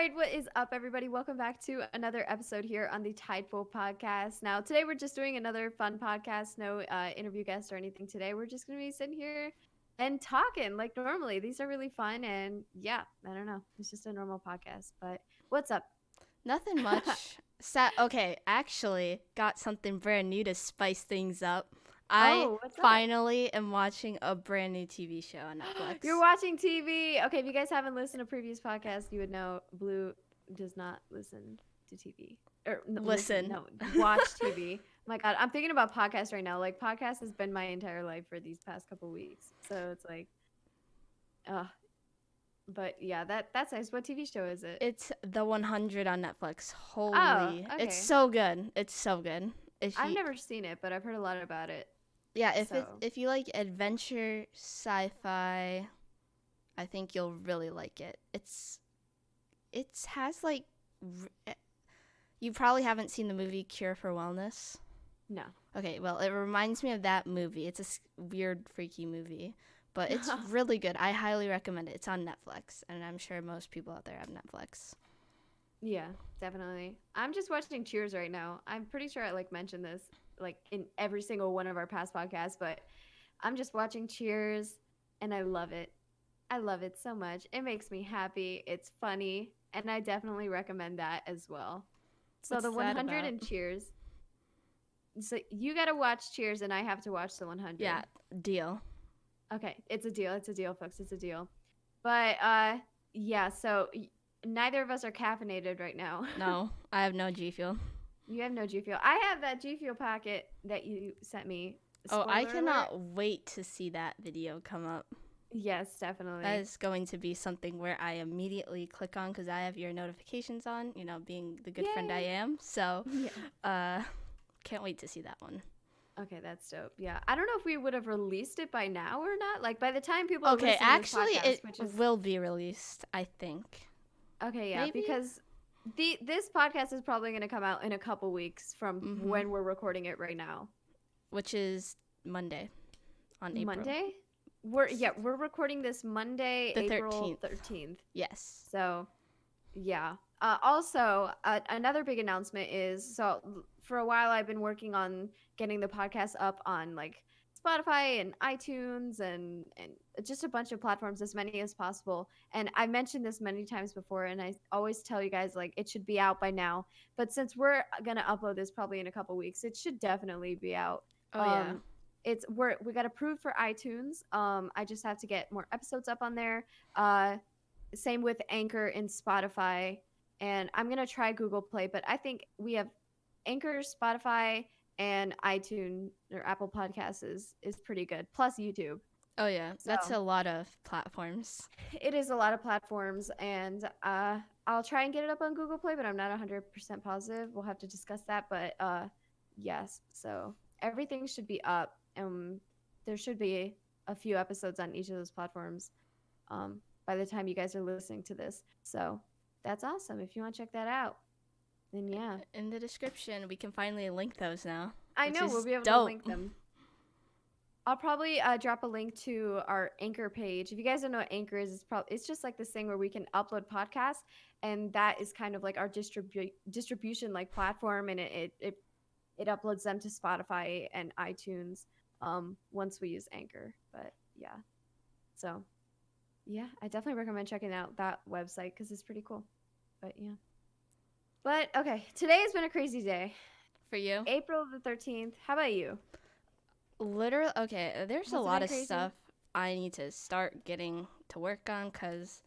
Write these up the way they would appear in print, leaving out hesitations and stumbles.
right, what is up, everybody? Welcome back to another episode here on the Tideful Podcast. Now, today we're just doing another fun podcast. No interview guests or anything today. We're just going to be sitting here and talking like normally. These are really fun, and yeah, I don't know. It's just a normal podcast. But what's up? Nothing much. Okay, actually, got something brand new to spice things up. I Oh, what's up? finally am watching a brand new TV show on You're Netflix. watching TV. Okay, if you guys haven't listened to previous podcasts, you would know Blue does not listen to TV. Listen, Watch TV. My God, I'm thinking about podcasts right now. Like, podcast has been my entire life for these past couple weeks. So it's like, uh, but yeah, that's nice. What TV show is it? it's the 100 on Netflix. Oh, Holy, it's okay. so good. It's so good. If I've you, never seen it, but I've heard a lot about it. yeah, So, if you like adventure, sci-fi, I think you'll really like it. It has like, you probably haven't seen the movie Cure for Wellness. no. Okay, well, it reminds me of that movie. It's a weird, freaky movie, but it's really good. I highly recommend it. It's on Netflix, and I'm sure most people out there have Netflix. Yeah, definitely. I'm just watching Cheers right now. I'm pretty sure I like mentioned this like in every single one of our past podcasts, but I'm just watching Cheers and I love it. I love it so much. It makes me happy. It's funny, and I definitely recommend that as well. So What's the that 100 about? and Cheers. So you got to watch Cheers and I have to watch the 100. Yeah, deal. Okay, it's a deal. It's a deal, folks. It's a deal. But yeah, so neither of us are caffeinated right now. No, I have no G Fuel. You have no G Fuel. I have that G Fuel packet that you sent me. Oh, I Spoiler alert. cannot wait to see that video come up. Yes, That definitely. is going to be something where I immediately click on because I have your notifications on, being the good friend I Yay. am. So, Yeah. uh, can't wait to see that one. Okay, that's dope. Yeah. I don't know if we would have released it by now or not. Like by the time people are Okay, listening to this actually, podcast, it which is will be released, I think. okay, yeah, Maybe? because this podcast is probably going to come out in a couple weeks from Mm-hmm. when we're recording it right now. Which is Monday on April Monday? We're recording this Monday, the April 13th. 13th. Yes. So, yeah. Also, another big announcement is for a while I've been working on getting the podcast up on like Spotify and iTunes and just a bunch of platforms, as many as possible. And I mentioned this many times before, and I always tell you guys like it should be out by now. But since we're gonna upload this probably in a couple weeks, it should definitely be out. Oh, yeah. Um, we got approved for iTunes. I just have to get more episodes up on there. Same with Anchor and Spotify. And I'm gonna try Google Play, but I think we have Anchor, Spotify, and iTunes or Apple Podcasts is pretty good. Plus YouTube. Oh, yeah. So That's a lot of platforms. it is a lot of platforms, and I'll try and get it up on Google Play, but I'm not 100% positive. We'll have to discuss that. But yes, so everything should be up. There should be a few episodes on each of those platforms by the time you guys are listening to this. So that's awesome. If you want to check that out, then yeah. In the description, we can finally link those now, I which know we'll is be able to dope. link them. I'll probably drop a link to our Anchor page. If you guys don't know what Anchor is, it's just like this thing where we can upload podcasts, and that is kind of like our distribution like platform, and it uploads them to Spotify and iTunes once we use Anchor. But yeah, so yeah, I definitely recommend checking out that website because it's pretty cool. But yeah, but okay, today has been a crazy day. For you? April the 13th. How about you? Literally, okay, there's a Has it lot been of crazy? stuff I need to start getting to work on because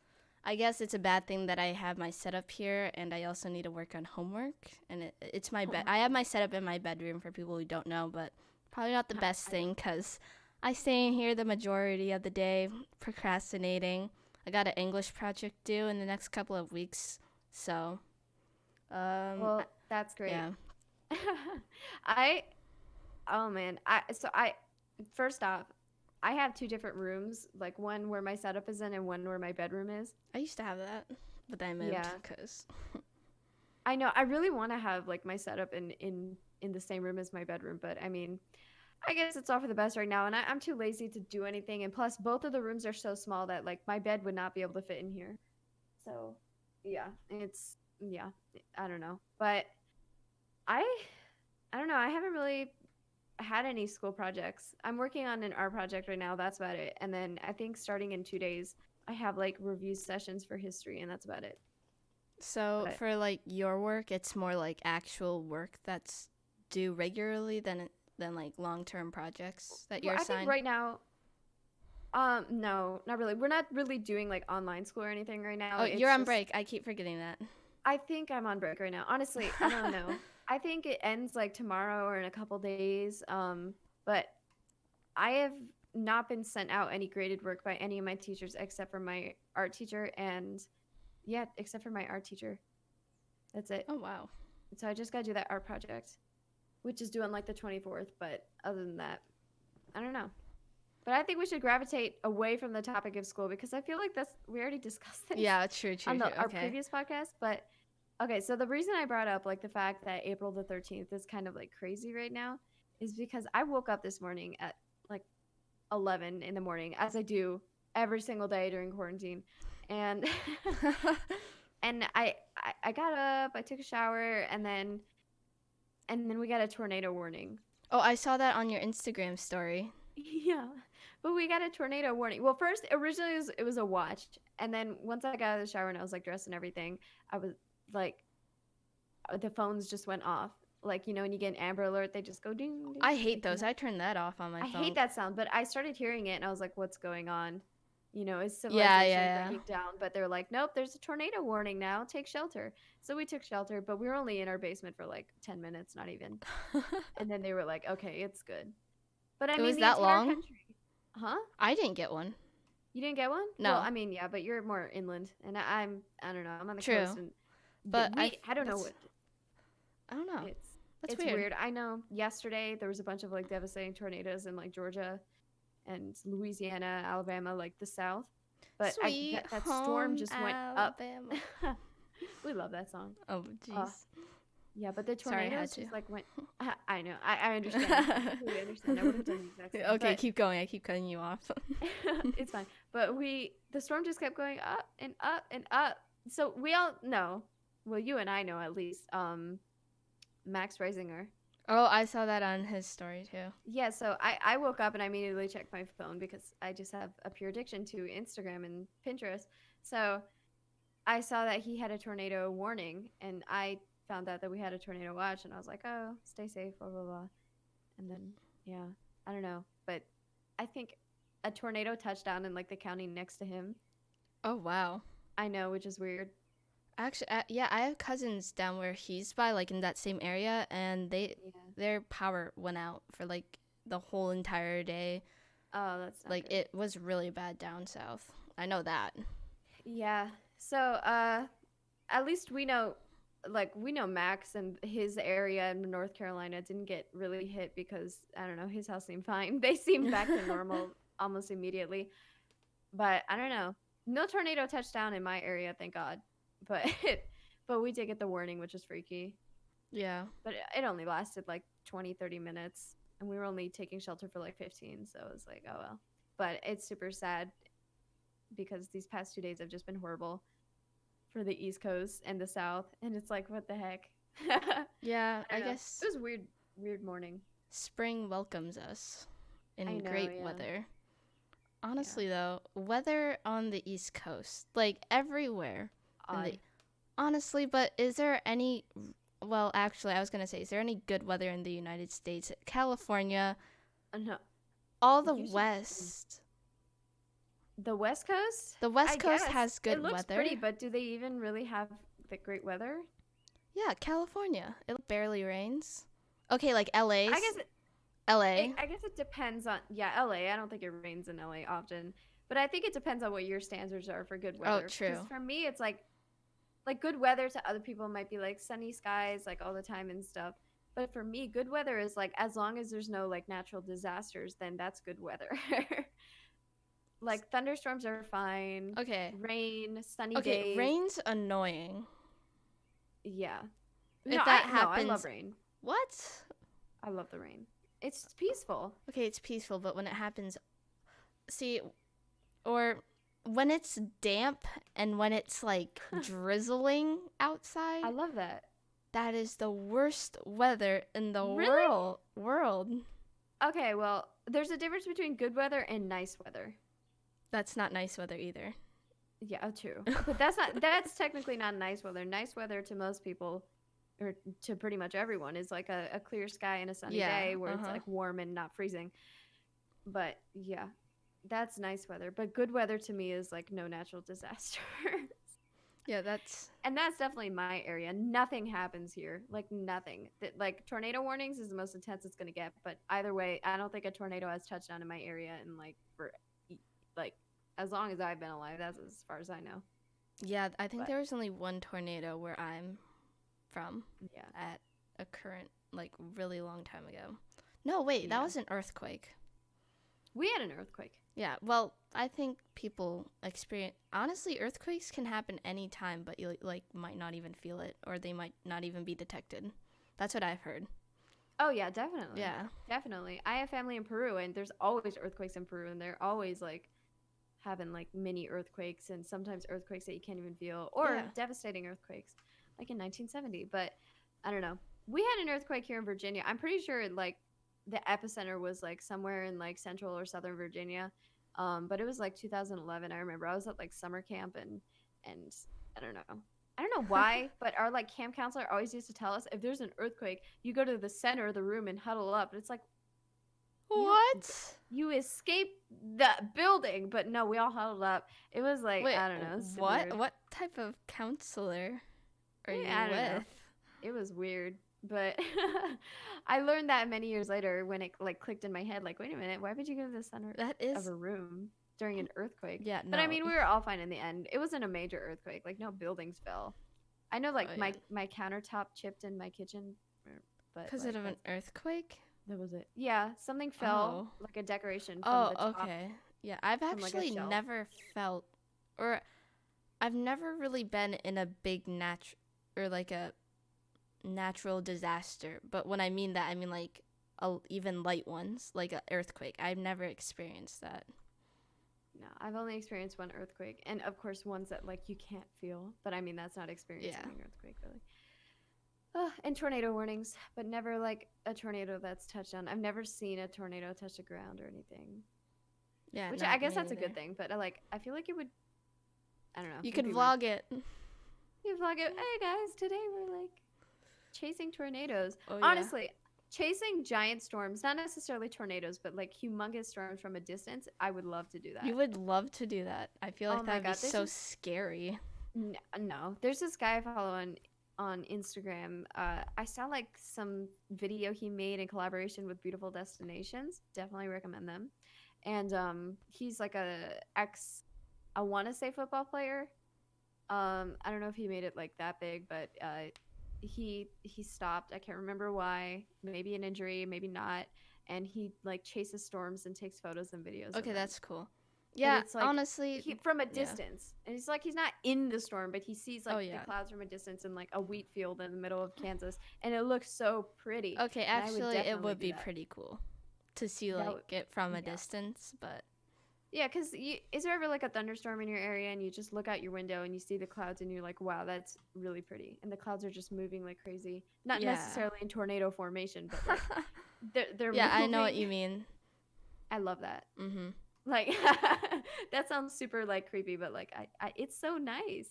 I guess it's a bad thing that I have my setup here and I also need to work on homework. And it's my bed. I have my setup in my bedroom for people who don't know, but probably not the best I don't. thing because I stay in here the majority of the day procrastinating. I got an English project due in the next couple of weeks. So, Well, that's great. yeah. I oh man. I first off, I have two different rooms, like one where my setup is in and one where my bedroom is. I used to have that, but then I moved Yeah. because. I know I really want to have like my setup in the same room as my bedroom, but I mean, I guess it's all for the best right now and I'm too lazy to do anything, and plus both of the rooms are so small that like my bed would not be able to fit in here. So, Yeah, it's yeah, I don't know. But I I don't know. I haven't really had any school projects. I'm working on an art project right now. That's about it. And then I think starting in 2 days, I have like review sessions for history, and that's about it. So But for like your work, it's more like actual work that's due regularly than like long-term projects that well, you're I think assigned. right now, no, not really. We're not really doing like online school or anything right now. Oh, you're It's on just break. I keep forgetting that. I think I'm on break right now. Honestly, I don't know. I think it ends like tomorrow or in a couple days. But I have not been sent out any graded work by any of my teachers except for my art teacher and yeah, except for my art teacher. That's it. Oh wow. So I just got to do that art project, which is due on like the 24th. But other than that, I don't know. But I think we should gravitate away from the topic of school because I feel like we already discussed this Yeah, true, true, on true. our Okay. previous podcast. But okay, so the reason I brought up like the fact that April the 13th is kind of like crazy right now is because I woke up this morning at like 11 in the morning, as I do every single day during quarantine, and and I got up, I took a shower, and then we got a tornado warning. Oh, I saw that on your Instagram story. Yeah, but we got a tornado warning. Well, first originally it was a watch, and then once I got out of the shower and I was like dressed and everything, I was like the phones just went off. Like, when you get an Amber Alert, they just go ding ding. I hate Like, those. I turned that off on my I hate phone. that sound, but I started hearing it and I was like, what's going on? Is Yeah, civilization yeah, breaking down? But they're like, nope, there's a tornado warning now. Take shelter. So we took shelter, but we were only in our basement for like 10 minutes, not even. yeah. And then they were like, okay, it's good. But I It mean, was the that entire long? country. Huh? I didn't get one. You didn't get one? Well, No. I mean, yeah, but you're more inland, and I don't know. I'm on the coast, True. and But I don't know that's what I don't know. it's. That's It's weird. weird. I know. Yesterday there was a bunch of like devastating tornadoes in like Georgia and Louisiana, Alabama, like the South. But Sweet that storm home just went up. Alabama. We love that song. Oh, Uh, jeez. yeah, but the Sorry, I had tornadoes to. just like went. I know. I understand. I completely understand. I would have done the exact same. Okay, keep going. I keep cutting you off. It's fine. But the storm just kept going up and up and up. So we all know. Well, you and I know at least. Max Reisinger. Oh, I saw that on his story too. Yeah, so I woke up and I immediately checked my phone because I just have a pure addiction to Instagram and Pinterest. So I saw that he had a tornado warning, and I found out that we had a tornado watch, and I was like, oh, stay safe, blah, blah, blah. And then, yeah, I don't know. But I think a tornado touched down in like the county next to him. Oh, wow. I know, which is weird. Actually, yeah, I have cousins down where he's by, like in that same area, and Yeah. their power went out for like the whole entire day. Oh, that's not Like good. it was really bad down south. I know that. Yeah. So, at least we know Max and his area in North Carolina didn't get really hit because I don't know, his house seemed fine. They seemed back to normal almost immediately. But I don't know. No tornado touched down in my area, thank God. But but we did get the warning, which is freaky. Yeah. But it only lasted like 20, 30 minutes, and we were only taking shelter for like 15, so it was like, oh well. But it's super sad because these past 2 days have just been horrible for the East Coast and the South, and it's like, what the heck? Yeah, I I don't know. guess It was weird, weird morning. spring welcomes us I in know, great yeah, weather. yeah. Honestly, though, weather on the East Coast, like everywhere, in Odd. the honestly, but is there any? Well, actually, I was gonna say, is there any good weather in the United States? California, No, all the you should. West. The West Coast. The I West Coast guess has it good looks weather. pretty, but do they even really have the great weather? Yeah, California. It barely rains. Okay, like LA's. I guess LA. I guess it depends on LA. I don't think it rains in LA often, but I think it depends on what your standards are for good Oh, weather. Because true. for me, it's like good weather to other people might be like sunny skies like all the time and stuff. But for me, good weather is like as long as there's no like natural disasters, then that's good weather. Like thunderstorms are fine, Okay. rain, sunny Okay, days. rain's annoying. Yeah. No, If that I love happens, rain. what? I love the rain. It's peaceful. Okay, it's peaceful, but when it happens, see, or when it's damp and when it's like drizzling outside, I love that. that is the worst weather in the Really? world. Okay, well, there's a difference between good weather and nice weather. That's not nice weather either. Yeah, oh, true. But that's technically not nice weather. Nice weather to most people, or to pretty much everyone, is like a clear sky and a sunny Yeah, day where it's like warm and not freezing. But yeah, that's nice weather. But good weather to me is like no natural disaster. Yeah, that's And that's definitely my area. Nothing happens here. Like nothing. Like tornado warnings is the most intense it's gonna get. But either way, I don't think a tornado has touched down in my area in like for like as long as I've been alive. That's as far as I know. yeah. I think But there was only one tornado where I'm from yeah, at a current like really long time ago. No, wait, that yeah. was an earthquake. We had an earthquake. Yeah, well, I think people experience honestly earthquakes can happen anytime, but you like might not even feel it or they might not even be detected. That's what I've heard. Oh yeah, definitely. Yeah. Definitely. I have family in Peru and there's always earthquakes in Peru and they're always like having like mini earthquakes and sometimes earthquakes that you can't even feel or Yeah. devastating earthquakes like in 1970. But I don't know. We had an earthquake here in Virginia. I'm pretty sure like the epicenter was like somewhere in like central or southern Virginia. But it was like 2011. I remember I was at like summer camp and I don't know. I don't know why, but our like camp counselor always used to tell us if there's an earthquake, you go to the center of the room and huddle up. And it's like What? you escape the building, but no, we all huddled up. It was like Wait, I don't know, super what? weird. What type of counselor are you I don't know. with? It was weird, but I learned that many years later when it like clicked in my head. Like, wait a minute, why would you go to the center That of is a room during an earthquake? yeah, But I no. mean, we were all fine in the end. It wasn't a major earthquake. Like, no buildings fell. I know, like Oh yeah. my countertop chipped in my kitchen, but Because like of an earthquake? that was it. Yeah, something fell, Oh. like a decoration from Oh, the top okay. Yeah, I've from like a actually shelf. never felt or I've never really been in a big or like a natural disaster. But when I mean that, I mean like even light ones, like an earthquake. I've never experienced that. No, I've only experienced one earthquake, and of course ones that like you can't feel. But I mean that's not experiencing Yeah. an earthquake really. And tornado warnings, but never like a tornado that's touched down. I've never seen a tornado touch the ground or anything, Yeah, which no, I guess me that's a neither. good thing. But like I feel like it would. I don't know. You It'd could be weird. vlog it. You vlog it. Hey guys, today we're like chasing tornadoes. Oh yeah. Honestly, chasing giant storms, not necessarily tornadoes, but like humongous storms from a distance. I would love to do that. You would love to do that. I feel Oh like my that'd be god, so scary. no. There's this guy I follow on Instagram. I saw like some video he made in collaboration with Beautiful Destinations. Definitely recommend them. And he's like I want to say football player. I don't know if he made it like that big, but he stopped. I can't remember why. Maybe an injury, maybe not. And he like chases storms and takes photos and videos of Okay, them. that's cool. And Yeah, it's like honestly, he from a yeah. distance, and it's like he's not in the storm, but he sees like Oh the yeah. clouds from a distance in like a wheat field in the middle of Kansas, and it looks so pretty. Okay, And I would actually, it definitely would do be that. pretty cool to see That like would, it from a yeah, distance, but yeah. Because is there ever like a thunderstorm in your area, and you just look out your window and you see the clouds, and you're like, wow, that's really pretty, and the clouds are just moving like crazy. Not yeah. necessarily in tornado formation, but like they're Yeah, moving. I know what you mean. I love that. Mhm. Like that sounds super like creepy, but like I it's so nice.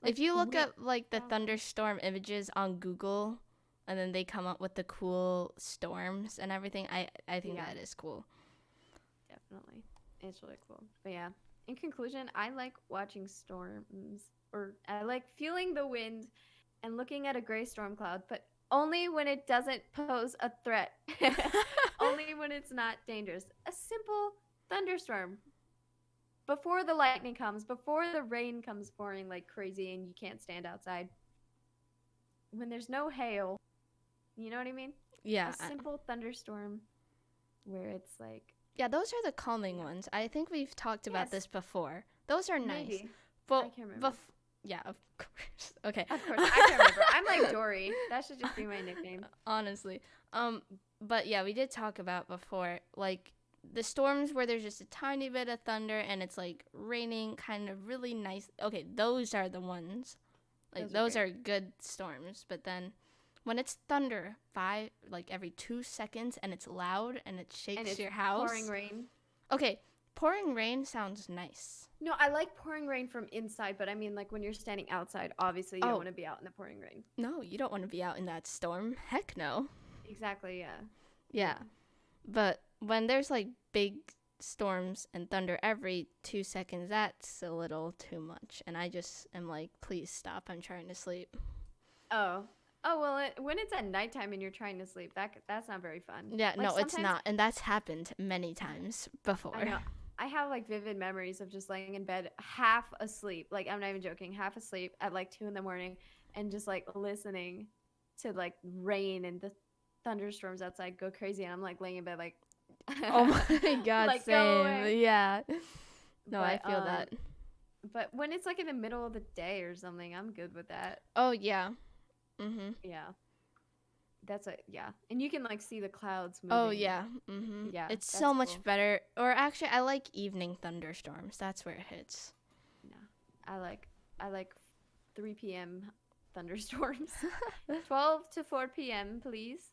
Like If you look we up like the oh, thunderstorm images on Google and then they come up with the cool storms and everything, I think yeah, that is cool. definitely. It's really cool. But yeah, in conclusion, I like watching storms or I like feeling the wind and looking at a gray storm cloud, but only when it doesn't pose a threat. Only when it's not dangerous. A simple thunderstorm before the lightning comes, before the rain comes pouring like crazy and you can't stand outside. When there's no hail, you know what I mean? Yeah. A simple thunderstorm where it's like, Yeah, those are the calming yeah. ones. I think we've talked about Yes, this before. Those are nice. maybe. I But can't remember. yeah, of course. Okay. Of course, I can't remember. I'm like Dory. That should just be my nickname. Honestly. But yeah, we did talk about before like the storms where there's just a tiny bit of thunder and it's like raining, kind of really nice. Okay, those are the ones. Like those are good storms. But then when it's thunder every 2 seconds and it's loud and it shakes and it's your house. pouring rain. Okay, pouring rain sounds nice. No, I like pouring rain from inside, but I mean, like when you're standing outside, obviously you don't want to be out in the pouring rain. No, you don't want to be out in that storm. Heck no. Exactly, yeah. Yeah. But when there's like big storms and thunder every 2 seconds, that's a little too much. And I just am like, please stop. I'm trying to sleep. Oh, well, when it's at nighttime and you're trying to sleep, that's not very fun. Yeah, like, no, it's not. And that's happened many times before. I know. I have like vivid memories of just laying in bed half asleep. Like, I'm not even joking, half asleep at like 2 a.m. and just like listening to like rain and the thunderstorms outside go crazy. And I'm like laying in bed like, oh my God, like, same. Yeah. No, but, I feel that. But when it's like in the middle of the day or something, I'm good with that. Oh, yeah. Mm-hmm. Yeah. And you can like see the clouds moving. Oh, yeah. Mm-hmm. Yeah. It's so much better. Or actually, I like evening thunderstorms. That's where it hits. No. I like 3 p.m. thunderstorms. 12 to 4 p.m., please.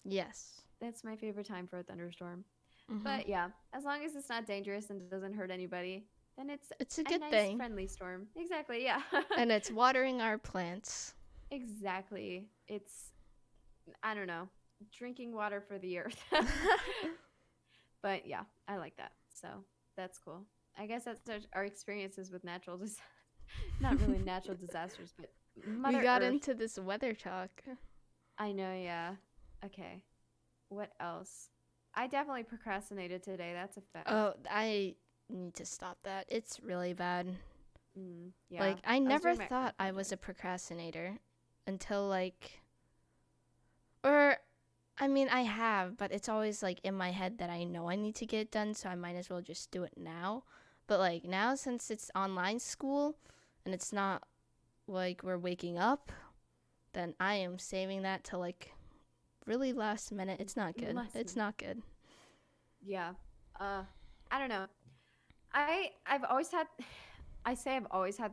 Yes. That's my favorite time for a thunderstorm. Mm-hmm. But yeah, as long as it's not dangerous and doesn't hurt anybody, then it's a good nice, thing. Friendly storm. Exactly, yeah. And it's watering our plants. Exactly. It's, I don't know, drinking water for the earth. But yeah, I like that. So that's cool. I guess that's our experiences with natural disasters. Not really natural disasters, but Mother we got Earth. into this weather talk. I know, yeah. Okay. What else? I definitely procrastinated today. That's a fact. Oh, I need to stop that. It's really bad. Yeah. Like, I never thought I was a procrastinator until, like, or, I mean, I have, but it's always, like, in my head that I know I need to get it done, so I might as well just do it now. But, like, now, since it's online school, and it's not, like, we're waking up, then I am saving that till, like, really last minute. It's not good. It's not good. Yeah. I don't know. I've always had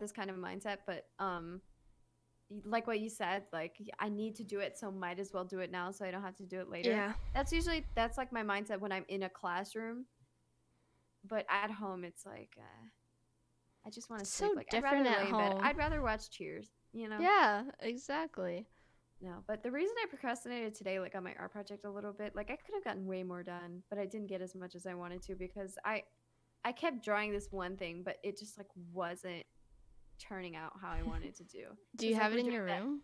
this kind of mindset, but like what you said, like I need to do it, so might as well do it now so I don't have to do it later. Yeah. That's like my mindset when I'm in a classroom. But at home it's like I just want to sleep. So like different at home. I'd rather watch Cheers, you know? Yeah, exactly. No, but the reason I procrastinated today, like on my art project a little bit, like I could have gotten way more done, but I didn't get as much as I wanted to because I kept drawing this one thing, but it just like wasn't turning out how I wanted to do. Do you have it in your room?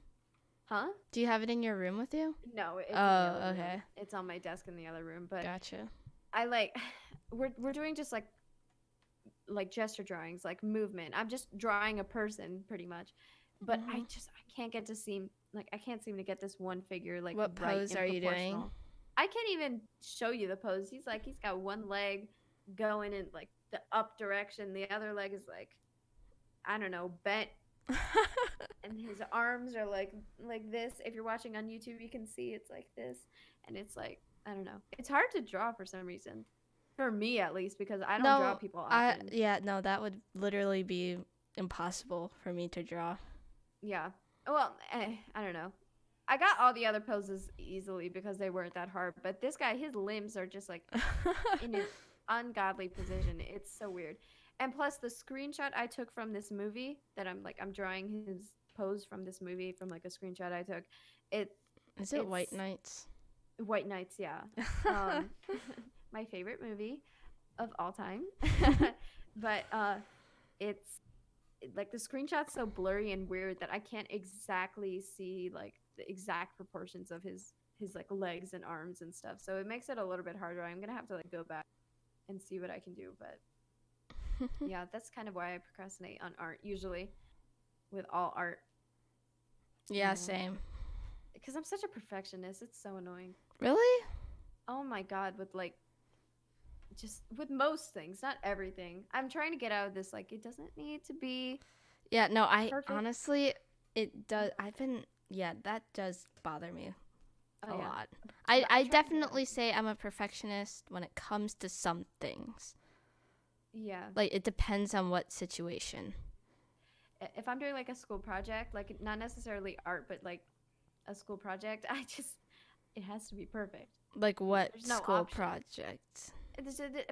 Huh? Do you have it in your room with you? No. It's okay. Room. It's on my desk in the other room, but gotcha. I like we're doing just like gesture drawings, like movement. I'm just drawing a person pretty much, but I can't get to seem like I can't seem to get this one figure like what right pose are you doing? I can't even show you the pose. He's got one leg going in like the up direction, the other leg is like I don't know, bent. And his arms are like this. If you're watching on YouTube, you can see it's like this, and it's like I don't know. It's hard to draw for some reason, for me at least, because I don't draw people often. That would literally be impossible for me to draw. Yeah. Well, I don't know. I got all the other poses easily because they weren't that hard, but this guy, his limbs are just like in an ungodly position. It's so weird. And plus the screenshot I took from this movie that I'm drawing his pose from this movie from like a screenshot I took. Is it White Nights? White Nights, yeah. My favorite movie of all time. But it's like the screenshot's so blurry and weird that I can't exactly see like the exact proportions of his like legs and arms and stuff. So it makes it a little bit harder. I'm gonna have to like go back and see what I can do. But yeah, that's kind of why I procrastinate on art usually, with all art. Yeah, same. Because I'm such a perfectionist. It's so annoying. Really? Oh my God, with like just with most things, not everything. I'm trying to get out of this, like, it doesn't need to be I perfect. honestly, it does. That does bother me. Oh a yeah. lot. But I I try to do definitely everything. say I'm a perfectionist when it comes to some things. Yeah. Like it depends on what situation. If I'm doing like a school project, like not necessarily art, but like a school project, I just it has to be perfect. Like what There's no school option. project?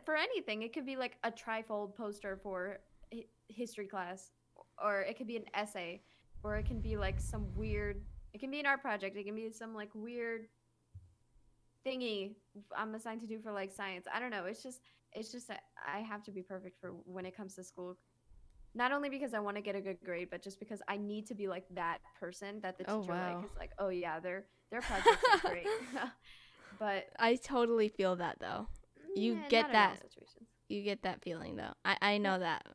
For anything. It could be like a trifold poster for history class, or it could be an essay, or it can be like some weird. It can be an art project. It can be some like weird thingy I'm assigned to do for like science. I don't know. It's just that I have to be perfect for when it comes to school. Not only because I want to get a good grade, but just because I need to be like that person that the Oh teacher like wow. is like, oh yeah, their projects are great. But I totally feel that though. You not get in all that situations. you get that feeling though. I Yeah, know that.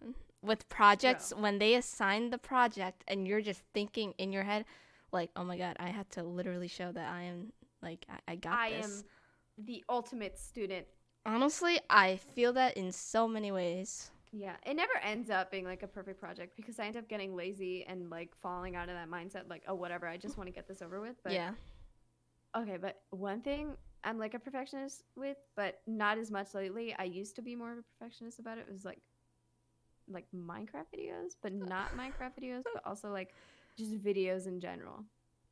With bro. projects, when they assign the project and you're just thinking in your head, like, oh my god, I have to literally show that I am like I got I this. am the ultimate student. Honestly, I feel that in so many ways. Yeah, it never ends up being like a perfect project because I end up getting lazy and like falling out of that mindset, like, oh, whatever, I just want to get this over with. But Yeah. okay, but one thing I'm like a perfectionist with, but not as much lately. I used to be more of a perfectionist about it. It was like Minecraft videos, but not Minecraft videos, but also like just videos in general.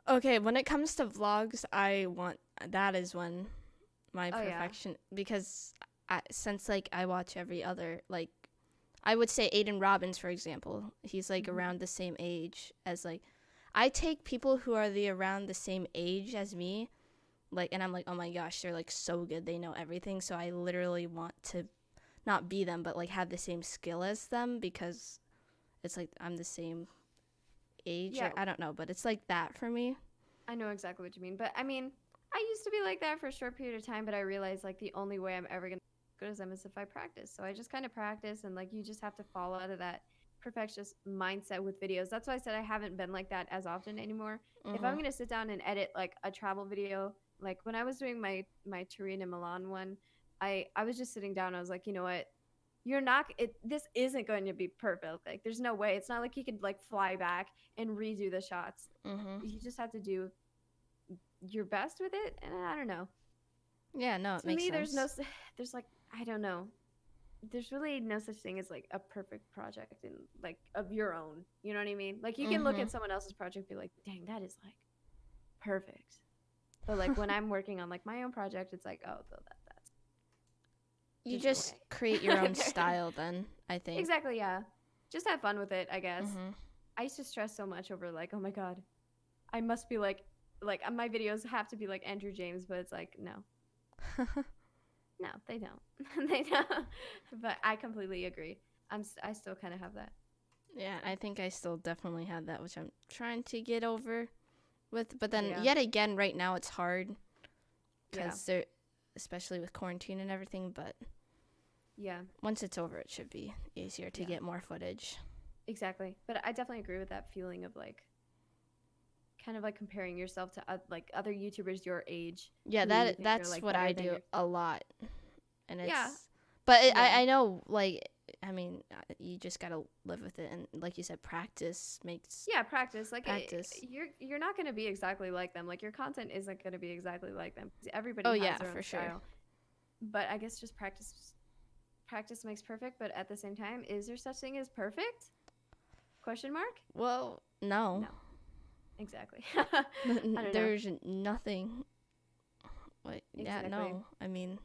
Okay, when it comes to vlogs, I want that is when my Oh yeah. perfection because since like I watch every other like I would say Aiden Robbins for example. He's like Hmm. around the same age as like I take people who are the around the same age as me like and I'm like oh my gosh they're like so good they know everything so I literally want to not be them but like have the same skill as them because it's like I'm the same age Yeah, or I don't know but it's like that for me. I know exactly what you mean. But I mean, I used to be like that for a short period of time, but I realized like the only way I'm ever gonna be as good as them is if I practice. So I just kind of practice, and like you just have to fall out of that perfectionist mindset with videos. That's why I said I haven't been like that as often anymore. If I'm Mhm. gonna sit down and edit like a travel video, like when I was doing my Turin and Milan one, I was just sitting down. I was like, you know what? You're not it this isn't going to be perfect. Like there's no way. It's not like you could like fly back and redo the shots. Mhm. You just have to do your best with it, and I don't know. Yeah, no, it To makes me there's sense. there's like I don't know, there's really no such thing as like a perfect project in like of your own, you know what I mean? Like you can look Mhm. at someone else's project and be like, dang, that is like perfect. But like when I'm working on like my own project, it's like, oh, that's You there's no just create your way. own style then, I think. Exactly, yeah, just have fun with it, I guess. Mhm. I used to stress so much over like, oh my god, I must be like my videos have to be like Andrew James, but it's like no. No, they don't. They don't. But I completely agree. I still kind of have that. Yeah, So I think I still definitely have that which I'm trying to get over with but then yeah, yet again right now it's hard yeah, cuz there especially with quarantine and everything, but yeah, once it's over it should be easier to yeah. get more footage. Exactly. But I definitely agree with that feeling of like kind of like comparing yourself to like other YouTubers your age Yeah, who you think are that's like what I better than do your. a lot. And Yeah, it's but yeah, I know like I mean you just got to live with it and like you said practice makes yeah. Practice. Like practice. you're not gonna be exactly like them. Like your content isn't gonna be exactly like them. Everybody Oh has yeah, their own for sure. style. But I guess just practice makes perfect. But at the same time, is there such thing as perfect? Question mark? Well, no. No, exactly. I don't know. There's nothing. Like, yeah, Exactly. no. I mean,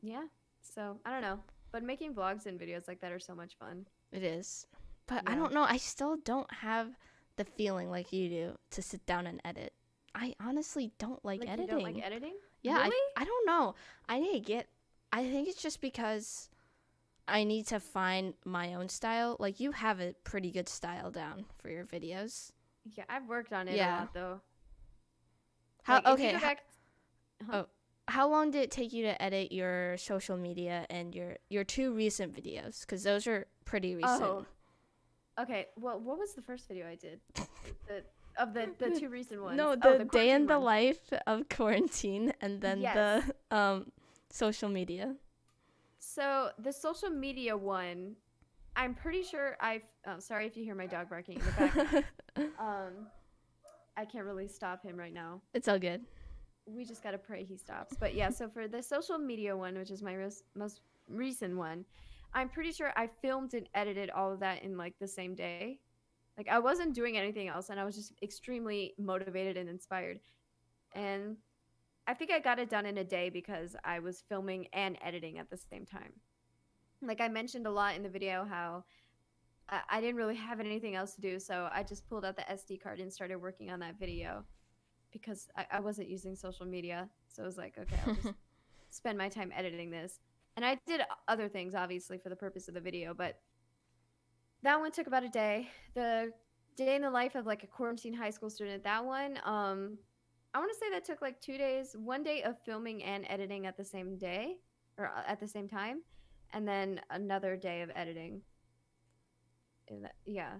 Yeah. So I don't know. But making vlogs and videos like that are so much fun. it is. But I Yeah. don't know. I still don't have the feeling like you do to sit down and edit. I honestly don't like Like you don't like editing. editing? Yeah, Really? I don't know. I need to get. I think it's just because I need to find my own style. Like, you have a pretty good style down for your videos. Yeah, I've worked on it a Yeah. lot though. How, Like if you okay. go back, huh? Oh, how long did it take you to edit your social media and your two recent videos? Because those are pretty recent. Oh, okay. Well, what was the first video I did? The of the two recent ones. No, Oh, the the day quarantine in the one. life of quarantine, and then the Yes. social media. So the social media one, I'm pretty sure I've. Oh, sorry if you hear my dog barking in the background. Um, I can't really stop him right now. It's all good. we just gotta pray he stops. But yeah, so for the social media one, which is my most recent one, I'm pretty sure I filmed and edited all of that in like the same day. Like I wasn't doing anything else, and I was just extremely motivated and inspired. And I think I got it done in a day because I was filming and editing at the same time. Like I mentioned a lot in the video how I didn't really have anything else to do, so I just pulled out the SD card and started working on that video because I wasn't using social media. So I was like, okay, I'll just spend my time editing this. And I did other things, obviously, for the purpose of the video, but that one took about a day. The day in the life of like a quarantine high school student, that one, I want to say that took like 2 days, one day of filming and editing at the same day or at the same time, and then another day of editing. Yeah.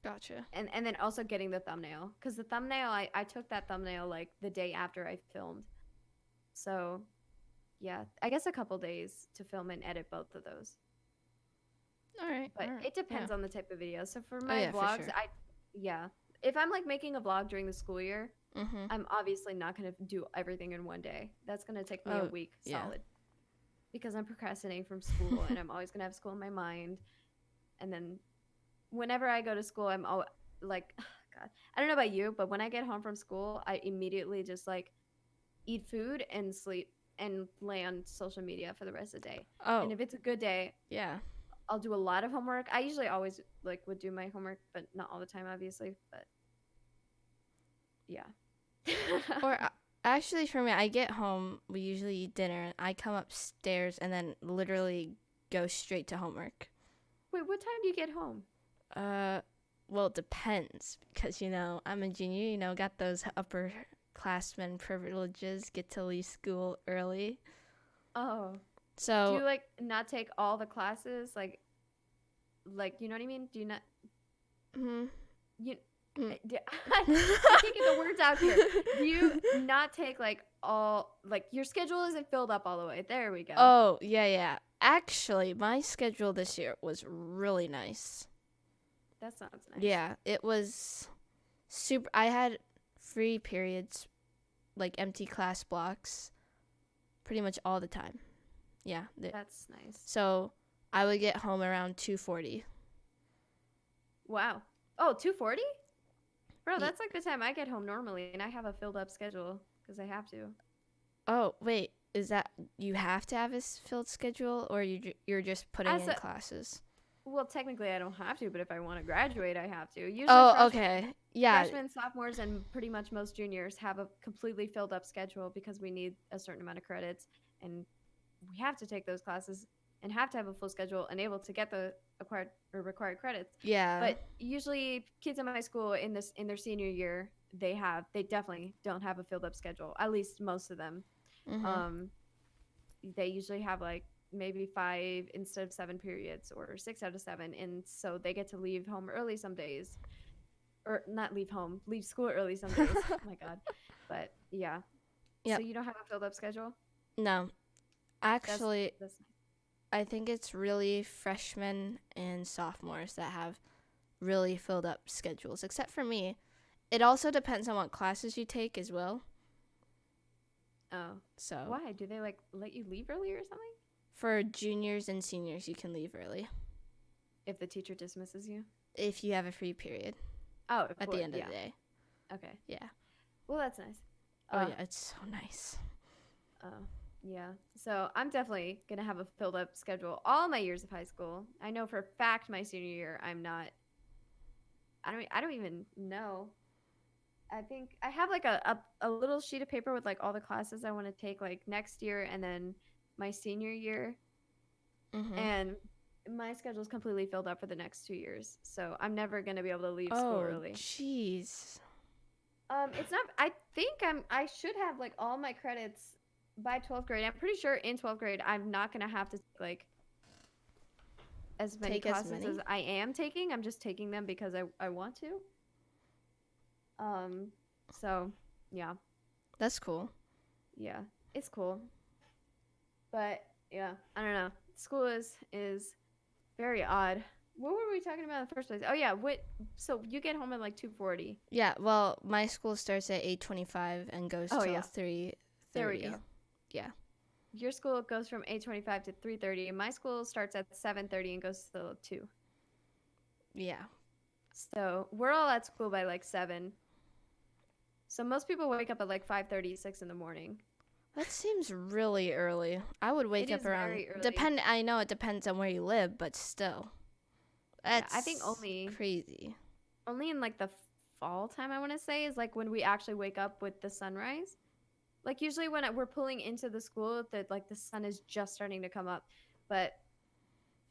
Gotcha. And then also getting the thumbnail because the thumbnail I took that thumbnail like the day after I filmed. So yeah, I guess a couple days to film and edit both of those. All right. But All right. it Yeah. depends on the type of video. So for Oh my yeah, for vlogs, sure. yeah, if I'm like making a vlog during the school year, Mhm. I'm obviously not going to do everything in one day. That's going to take me a Oh week yeah. solid because I'm procrastinating from school and I'm always going to have school in my mind. And then whenever I go to school, I'm all like, God, I don't know about you, but when I get home from school, I immediately just like eat food and sleep and lay on social media for the rest of the day. And Oh if it's a good day, yeah. I'll do a lot of homework. I usually always like would do my homework, but not all the time, obviously. But yeah. Or actually, for me, I get home. We usually eat dinner. And I come upstairs and then literally go straight to homework. Wait, what time do you get home? Uh, well, it depends because I'm a junior. Got those upperclassmen privileges. Get to leave school early. Oh, do So, you like not take all the classes? Like you know what I mean? Do you not mm, you? mm. I can't get the words out here. Do you not take like all like your schedule isn't filled up all the way? There we go. Oh yeah, yeah. Actually, my schedule this year was really nice. That sounds nice. Yeah, it was super. I had free periods, like empty class blocks, pretty much all the time. Yeah. That's nice. So I would get home around 2:40. Wow. Oh, 2:40? Bro, that's like the time I get home normally, and I have a filled up schedule because I have to. Oh wait, is that you have to have a filled schedule, or you're just putting As in a, classes? well, technically I don't have to, but if I want to graduate, I have to. Usually Oh, okay. Yeah. freshmen, sophomores, and pretty much most juniors have a completely filled up schedule because we need a certain amount of credits, and we have to take those classes and have to have a full schedule and able to get the acquired or required credits. Yeah. But usually, kids in my school in their senior year, they definitely don't have a filled up schedule. At least most of them. Mhm. Um, they usually have like maybe 5 instead of 7 periods or 6 out of 7, and so they get to leave home early some days, or not leave home, leave school early some days. Oh my God, but yeah. So Yep. you don't have a filled up schedule? No. That's Actually, that's I think it's really freshmen and sophomores that have really filled up schedules, except for me. It also depends on what classes you take as well. oh. So, Why? Do they like let you leave early or something? for juniors and seniors, you can leave early If the teacher dismisses you? if you have a free period Oh, at the end of yeah. the day. Okay. Yeah. Well, that's nice. Oh, yeah, it's so nice. Oh, yeah. So I'm definitely gonna have a filled up schedule all my years of high school. I know for a fact my senior year I'm not. I don't even know. I think I have like a little sheet of paper with like all the classes I want to take like next year and then my senior year, Mhm. and my schedule is completely filled up for the next 2 years. So I'm never gonna be able to leave school Oh, early. jeez. It's not. I think I should have like all my credits by 12th grade. I'm pretty sure in 12th grade I'm not gonna have to take like as many Take as classes as many? I am taking. I'm just taking them because I want to. Um, so yeah, That's cool. yeah, it's cool. But yeah, I don't know. School is very odd What were we talking about in the first place? Oh yeah, what? So you get home at like 2:40. Yeah, well, my school starts at 8:25 and goes Oh till yeah, there we 3:30. go. Yeah. Your school goes from 8:25 to 3:30, and my school starts at 7:30 and goes till 2. Yeah. So we're all at school by like 7. So most people wake up at like 5:30, 6 in the morning. That seems really early. I would It wake up is around very early. I know it depends on where you live, but still. Yeah, I think That's crazy. only in like the fall time I want to say is like when we actually wake up with the sunrise. Like usually when we're pulling into the school, that like the sun is just starting to come up. But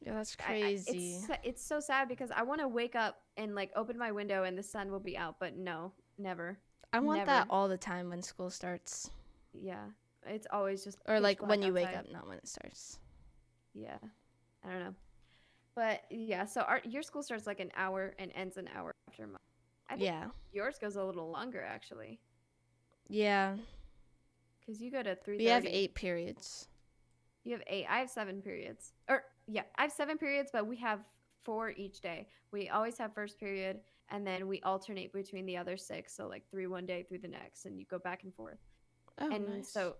Yeah, that's I crazy. it's so sad because I want to wake up and like open my window and the sun will be out, but no, never, I want that never. all the time when school starts. Yeah, it's always just Or pitch like black when you wake outside. up, not when it starts. Yeah, I don't know, but yeah. So your school starts like an hour and ends an hour after mine. I think Yeah. yours goes a little longer actually, Yeah. because you go to three We have thirty. 8 periods. You have 8. I have 7 periods. Or yeah, I have 7 periods, but we have 4 each day. We always have first period, and then we alternate between the other 6. So like 3 one day, 3 the next, and you go back and forth. Oh, And nice. so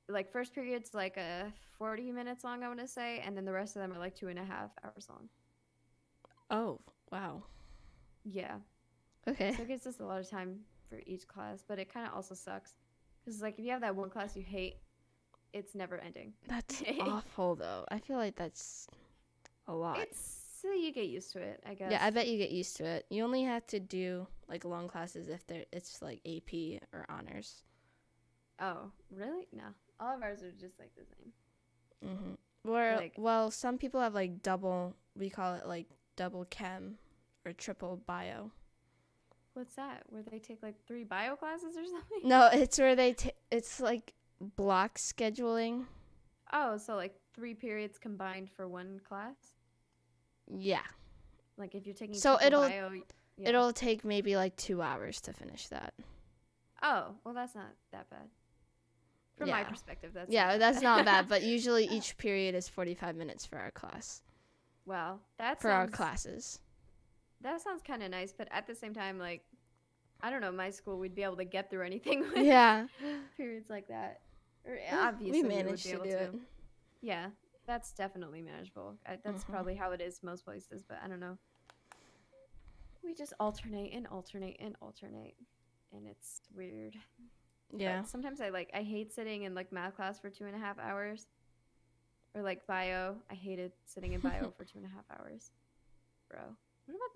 like first period's like 40 minutes long, I want to say, and then the rest of them are like 2.5 hours long. Oh, wow. Yeah. Okay. So it gives us a lot of time for each class, but it kind of also sucks because like if you have that one class you hate, it's never ending. That's awful though. I feel like that's a lot. It's so you get used to it, I guess. Yeah, I bet you get used to it. You only have to do like long classes if it's like AP or honors. Oh, really? No. All of ours are just like the same. Mhm. Where Like, well, some people have like double. We call it like double chem or triple bio. what's that? Where they take like 3 bio classes or something? No, it's where it's like block scheduling. Oh, so like 3 periods combined for one class? Yeah. Like if you're taking So triple bio, yeah. it'll take maybe like 2 hours to finish that. Oh, well, that's not that bad. From my Yeah. perspective, that's Yeah, not that that's bad. not bad. But usually each period is 45 minutes for our class. Well, For our classes. that sounds kind of nice, but at the same time, like, I don't know, my school, we'd be able to get through anything with Yeah. periods like that. Or We obviously, we would managed be to able do to. it. Yeah, that's definitely manageable. That's Mhm. probably how it is most places, but I don't know. We just alternate and alternate and alternate, and it's weird. Yeah. But sometimes I hate sitting in like math class for 2.5 hours, or like bio. I hated sitting in bio for 2.5 hours, bro.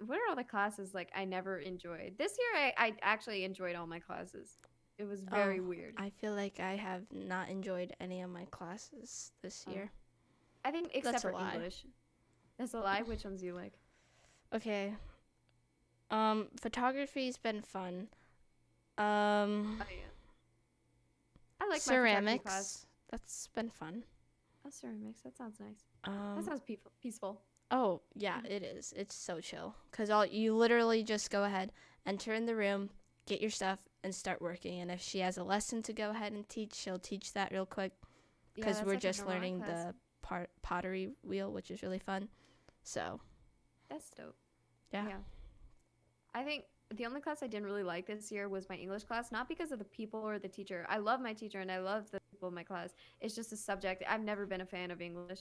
What are all the classes like I never enjoyed? This year I actually enjoyed all my classes. It was Oh, very weird. I feel like I have not enjoyed any of my classes this Oh, year. I think except That's a for lie. English. That's a lie. Which ones do you like? Okay. Photography's been fun. Oh yeah, I like my photography class. Ceramics. That's been fun. Oh, ceramics. That sounds nice. That Um, sounds peaceful. oh, yeah, it is. It's so chill. Because you literally just go ahead, enter in the room, get your stuff, and start working. And if she has a lesson to go ahead and teach, she'll teach that real quick. Yeah, Because that's we're like a just normal art learning class. the pottery wheel, which is really fun. So, That's dope. yeah. Yeah. I think the only class I didn't really like this year was my English class, not because of the people or the teacher. I love my teacher and I love the people in my class. It's just a subject. I've never been a fan of English.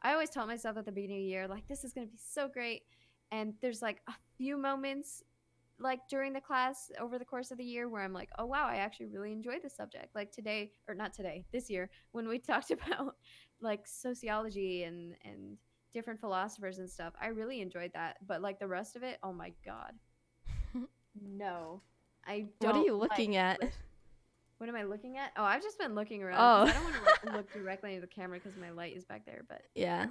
I always tell myself at the beginning of the year, like, this is going to be so great. And there's like a few moments like during the class over the course of the year where I'm like, oh wow, I actually really enjoyed the subject. Like today, or not today, this year, when we talked about like sociology and different philosophers and stuff, I really enjoyed that. But like the rest of it, oh my god, no, I What are don't you like looking at? English. What am I looking at? Oh, I've just been looking around because Oh, I don't want to like, look directly into the camera because my light is back there. But yeah.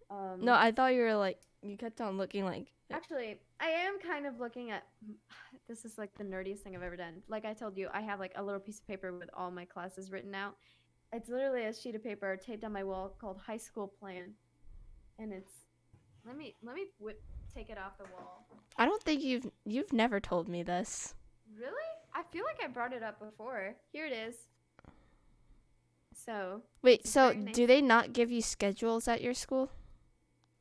No, um, I thought you were like, you kept on looking like, actually, I am kind of looking at this is like the nerdiest thing I've ever done. Like I told you, I have like a little piece of paper with all my classes written out. It's literally a sheet of paper taped on my wall called High School Plan, and it's take it off the wall. I don't think you've never told me this. Really? I feel like I brought it up before. Here it is. So Wait, it's so very nice. do they not give you schedules at your school?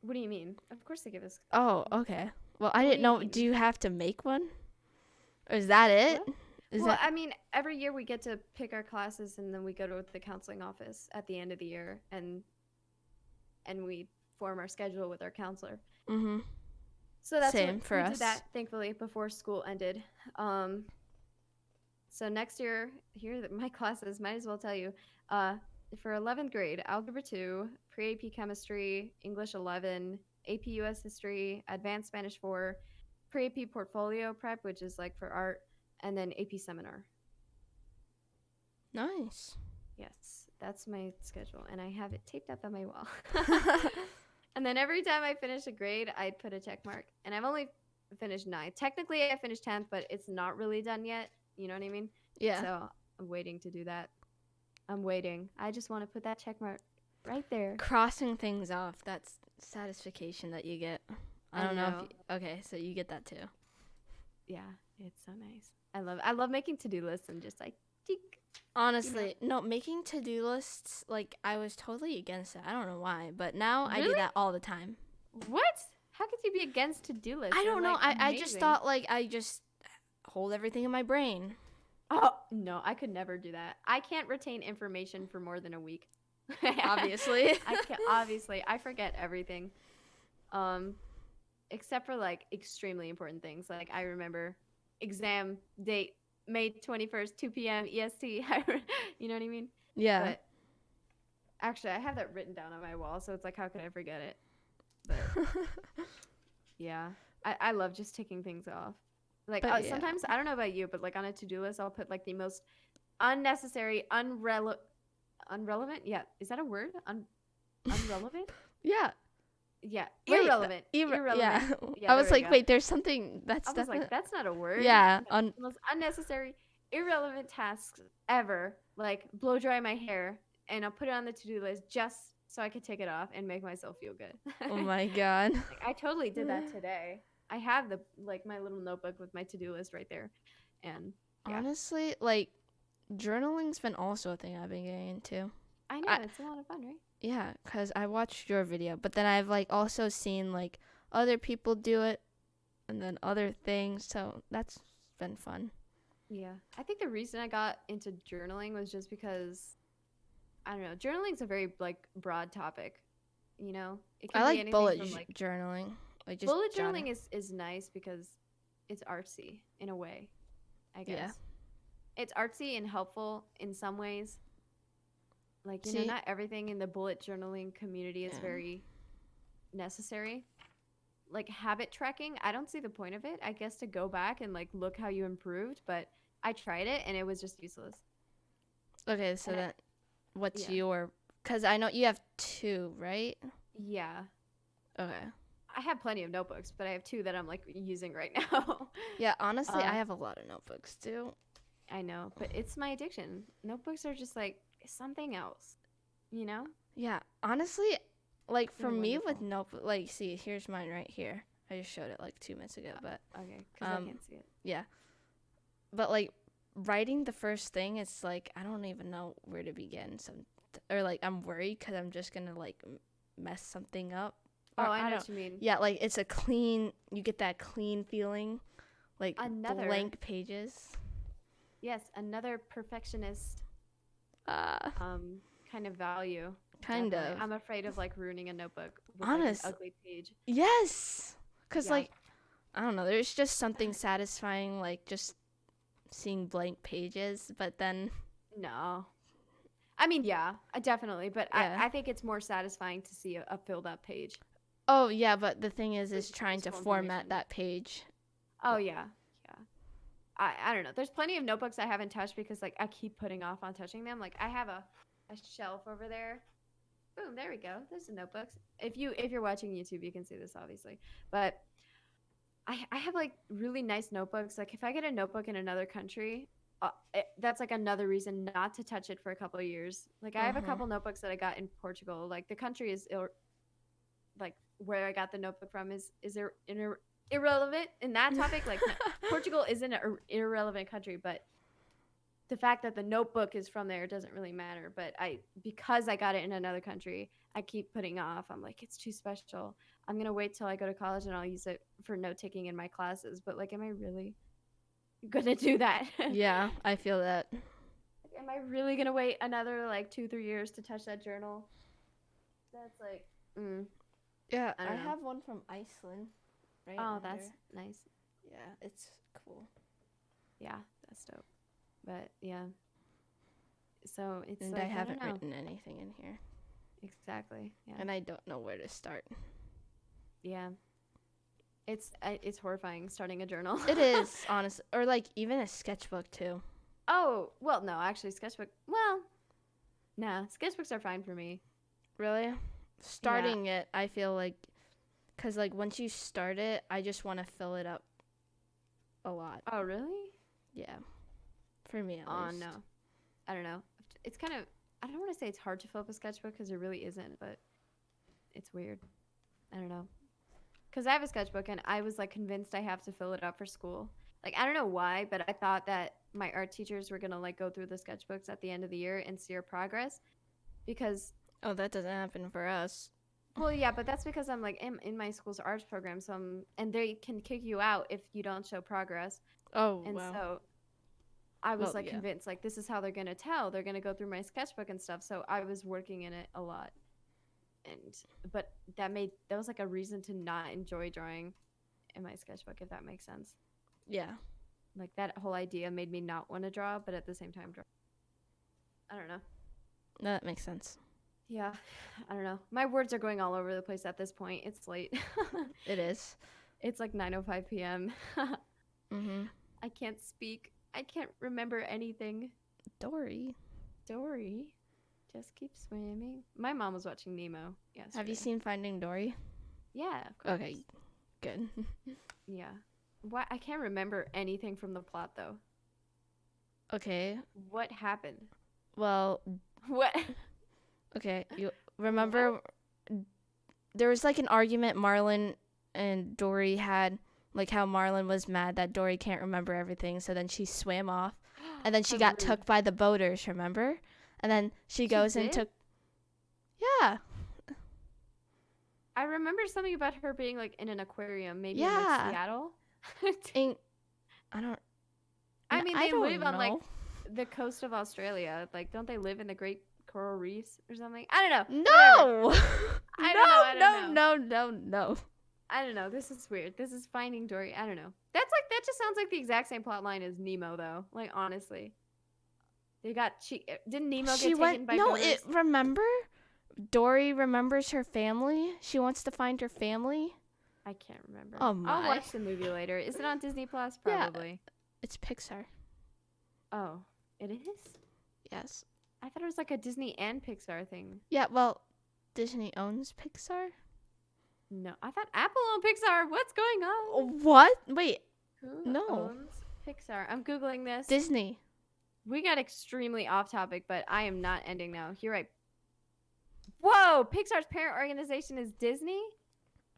What do you mean? Of course they give us. Oh, okay. Well, I What do didn't you know. Do mean? you have to make one? Or is that it? What? Is Well, that I mean, every year we get to pick our classes, and then we go to the counseling office at the end of the year, and we form our schedule with our counselor. mhm. So that's Same what for we did us. that thankfully before school ended. Um, so next year, here my classes might as well tell you. Uh, for 11th grade, Algebra 2, Pre-AP Chemistry, English 11, AP US History, Advanced Spanish 4, Pre-AP Portfolio Prep, which is like for art, and then AP Seminar. Nice. Yes, that's my schedule, and I have it taped up on my wall. And then every time I finish a grade, I put a check mark. And I've only finished 9. Technically, I finished 10th, but it's not really done yet. You know what I mean? Yeah. So I'm waiting to do that. I'm waiting. I just want to put that check mark right there. Crossing things off. That's satisfaction that you get. I I don't know if know. okay, so you get that too. Yeah, it's so nice. I love making to-do lists and just like tick. Honestly, no, making to-do lists, like I was totally against it. I don't know why, but now I do Really? that all the time. What? How could you be against to-do lists? I They're don't know. like I just amazing. thought like I just hold everything in my brain. Oh, no, I could never do that. I can't retain information for more than a week. Obviously. Obviously, I forget everything. Um except for like extremely important things. Like I remember exam date May 21st, 2 p.m. EST. You know what I mean? Yeah. But actually, I have that written down on my wall, so it's like how could I forget it? But yeah. I love just ticking things off. Like But yeah. sometimes I don't know about you, but like on a to-do list, I'll put like the most unnecessary, unrelevant. Yeah, is that a word? Unrelevant? Yeah. Yeah, Wait, irrelevant. Irrelevant. yeah. Yeah, I there was we like, go. wait, there's something I that's was like, definitely that's not a word. yeah. No, the most unnecessary, irrelevant tasks ever. Like blow dry my hair, and I'll put it on the to-do list just so I could take it off and make myself feel good. Oh my god. Like I totally did that today. I have the like my little notebook with my to-do list right there, and yeah, Honestly, like journaling's been also a thing I've been getting into. I know I it's a lot of fun, right? yeah, cuz I watched your video, but then I've like also seen like other people do it and then other things, so that's been fun. Yeah, I think the reason I got into journaling was just because I don't know. Journaling's a very like broad topic. You know, it I can be like anything from like journaling. Like just bullet jotting. journaling is nice because it's artsy in a way, I Yeah. guess. It's artsy and helpful in some ways. Like, you know, See? not everything in the bullet journaling community is Yeah. very necessary. Like habit tracking, I don't see the point of it. I guess to go back and like look how you improved, but I tried it and it was just useless. Okay, so And then what's yeah. your cuz I know you have 2, right? Yeah. Okay. I have plenty of notebooks, but I have 2 that I'm like using right now. Yeah, honestly, uh I have a lot of notebooks too. I know, but it's my addiction. Notebooks are just like something else, you know? Yeah, honestly, like for They're me with wonderful. notebook, like see, here's mine right here. I just showed it like 2 minutes ago, but Okay, because I can't see it. yeah. But like writing the first thing, it's like I don't even know where to begin. Or like I'm worried because I'm just gonna like mess something up. Oh, Or, I know don't. what you mean. Yeah, like it's a clean. You get that clean feeling, like Another, blank pages. yes, another perfectionist Uh, kind of value. kind Definitely. of. I'm afraid of like ruining a notebook with like an Honest. ugly page. Yes. Cause Yeah. like I don't know. There's just something satisfying, like just seeing blank pages. But then No. I mean, yeah, definitely, but yeah. I think it's more satisfying to see a filled up page. Oh yeah, but the thing is With trying to useful format information. that page. Oh yeah, yeah. I don't know. There's plenty of notebooks I haven't touched because like I keep putting off on touching them. Like I have a shelf over there. Boom, there we go. There's the notebooks. If you're watching YouTube, you can see this obviously. But I have like really nice notebooks. Like if I get a notebook in another country, that's like another reason not to touch it for a couple of years. Like I have a couple notebooks that I got in Portugal. Like the country is like where I got the notebook from is irrelevant in that topic. Like Portugal isn't an irrelevant country, but the fact that the notebook is from there doesn't really matter. But because I got it in another country, I keep putting off. I'm like, it's too special. I'm gonna wait till I go to college and I'll use it for note taking in my classes. But like, am I really gonna do that? Yeah, I feel that. Am I really gonna wait another like 2-3 years to touch that journal? That's like, Yeah, I I don't know. have one from Iceland. Right. Oh, that's nice. Yeah, it's cool. Yeah, that's dope. But yeah, so it's And like I haven't I don't know. written anything in here. Exactly. Yeah. And I don't know where to start. Yeah. It's horrifying starting a journal. It is, honest, or like even a sketchbook too. Oh, well, no, actually sketchbook. Well, nah, sketchbooks are fine for me. Really? Starting it, I feel like, because like once you start it, I just want to fill it up a lot. Oh, really? Yeah. For me, at Oh, least. no. I don't know. It's kind of, I don't want to say it's hard to fill up a sketchbook because it really isn't, but it's weird. I don't know. Because I have a sketchbook and I was like convinced I have to fill it up for school. Like, I don't know why, but I thought that my art teachers were going to like go through the sketchbooks at the end of the year and see our progress because, Oh, that doesn't happen for us. well, yeah, but that's because I'm like in my school's arts program. So and they can kick you out if you don't show progress. Oh, And wow. so I was Well, like yeah. convinced like this is how they're going to tell. They're going to go through my sketchbook and stuff. So I was working in it a lot. But that was like a reason to not enjoy drawing in my sketchbook, if that makes sense. Yeah. Like that whole idea made me not want to draw, but at the same time draw. I don't know. No, that makes sense. Yeah, I don't know. My words are going all over the place at this point. It's late. It is. It's like 9:05 p.m. Mm-hmm. I can't speak. I can't remember anything. Dory. Dory, just keep swimming. My mom was watching Nemo. Yes. Have you seen Finding Dory? Yeah, of course. Okay, good. Yeah. Why I can't remember anything from the plot though. Okay, What happened? well, What? okay, you remember there was like an argument Marlon and Dory had, like how Marlon was mad that Dory can't remember everything, so then she swam off, and then she How got rude. took by the boaters, remember? And then she goes and did? took, yeah, I remember something about her being like in an aquarium, maybe in Yeah. like Seattle. and I don't, I mean, I they don't live on like know. the coast of Australia. Like, don't they live in the Great Coral Reefs or something? I don't know. No! Whatever. I don't know. I don't know. No. I don't know. This is weird. This is Finding Dory. I don't know. That just sounds like the exact same plot line as Nemo, though. Like, honestly, didn't Nemo get She taken went, by no, boaters? remember? Dory remembers her family. She wants to find her family. I can't remember. Oh, my. I'll watch the movie later. Is it on Disney Plus? Yeah. Probably. It's Pixar. Oh, it is? Yes. I thought it was like a Disney and Pixar thing. Yeah, well, Disney owns Pixar. No, I thought Apple owned Pixar. What's going on? What? Wait, Who no. owns Pixar? I'm Googling this. Disney. We got extremely off topic, but I am not ending now. You're right. Whoa! Pixar's parent organization is Disney?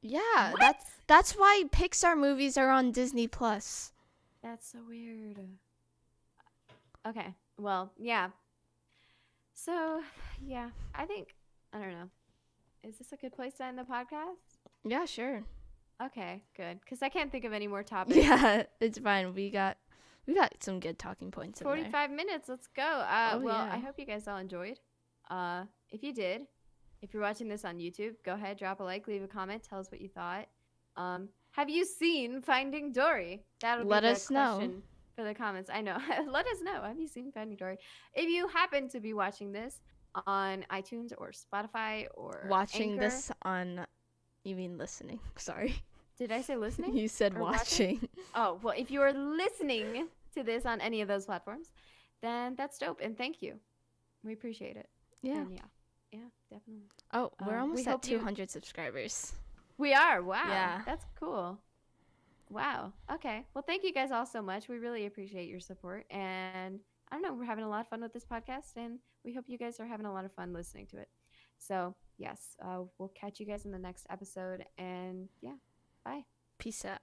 Yeah, What? that's why Pixar movies are on Disney Plus. That's so weird. Okay. Well, yeah. So, yeah. I don't know. Is this a good place to end the podcast? Yeah, sure. Okay, good. Because I can't think of any more topics. Yeah, it's fine. We got some good talking points in there. 45 minutes. Let's go. Well, yeah. I hope you guys all enjoyed. If you did, if you're watching this on YouTube, go ahead, drop a like, leave a comment, tell us what you thought. Have you seen Finding Dory? That'll Let be the us know. question for the comments. I know. Let us know. Have you seen Finding Dory? If you happen to be watching this on iTunes or Spotify or Watching Anchor, this on, you mean listening? Sorry. did I say listening? You said Or watching. Oh, well, if you are listening to this on any of those platforms, then that's dope. And thank you. We appreciate it. Yeah. And yeah, definitely. Oh, we're we almost at hope you- 200 subscribers. We are. Wow. Yeah. That's cool. Wow. Okay. Well, thank you guys all so much. We really appreciate your support. And I don't know, we're having a lot of fun with this podcast, and we hope you guys are having a lot of fun listening to it. So, yes, we'll catch you guys in the next episode. And yeah, bye. Peace out.